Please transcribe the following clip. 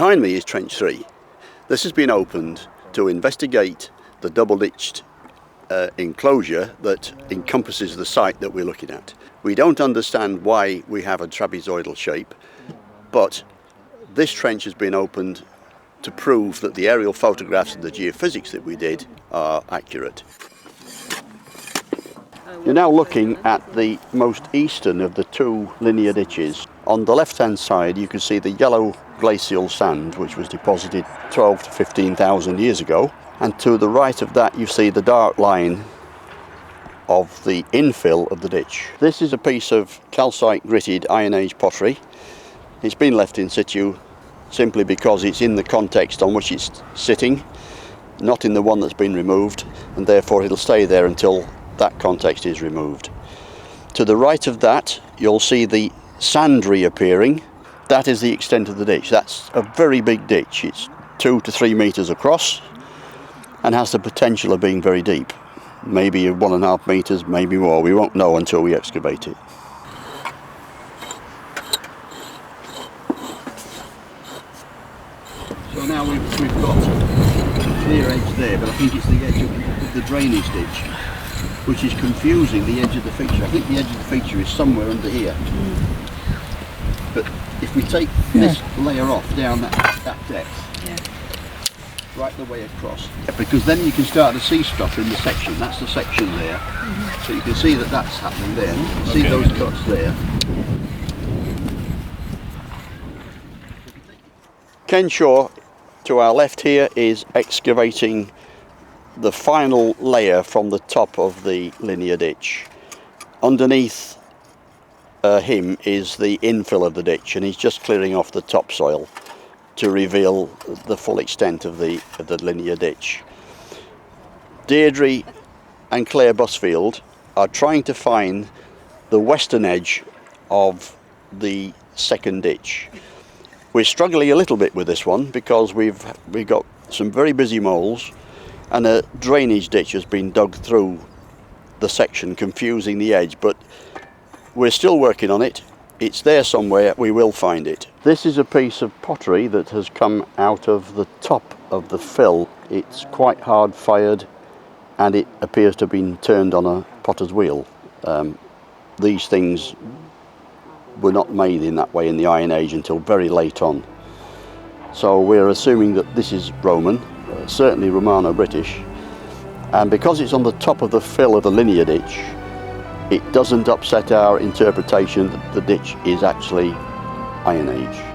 Behind me is Trench 3. This has been opened to investigate the double-ditched enclosure that encompasses the site that we're looking at. We don't understand why we have a trapezoidal shape, but this trench has been opened to prove that the aerial photographs and the geophysics that we did are accurate. You're now looking at the most eastern of the two linear ditches. On the left-hand side you can see the yellow glacial sand which was deposited 12 to 15,000 years ago, and to the right of that you see the dark line of the infill of the ditch. This is a piece of calcite gritted Iron Age pottery. It's been left in situ simply because it's in the context on which it's sitting, not in the one that's been removed, and therefore it'll stay there until that context is removed. To the right of that you'll see the sand reappearing. That is the extent of the ditch. That's a very big ditch. It's 2 to 3 metres across and has the potential of being very deep. Maybe 1.5 metres, maybe more. We won't know until we excavate it. So now we've got a clear edge there, but I think it's the edge of the drainage ditch, which is confusing the edge of the feature. I think the edge of the feature is somewhere under here. But if we take this layer off down that depth, right the way across, because then you can start to see stuff in the section. That's the section there. So you can see that that's happening there. You can see those cuts there. Ken Shaw, to our left here, is excavating the final layer from the top of the linear ditch. Underneath him is the infill of the ditch, and he's just clearing off the topsoil to reveal the full extent of the linear ditch. Deirdre and Claire Busfield are trying to find the western edge of the second ditch. We're struggling a little bit with this one because we've got some very busy moles, and a drainage ditch has been dug through the section, confusing the edge, but we're still working on it. It's there somewhere, we will find it. This is a piece of pottery that has come out of the top of the fill. It's quite hard fired and it appears to have been turned on a potter's wheel. These things were not made in that way in the Iron Age until very late on. So we're assuming that this is Roman, certainly Romano-British, and because it's on the top of the fill of the linear ditch, it doesn't upset our interpretation that the ditch is actually Iron Age.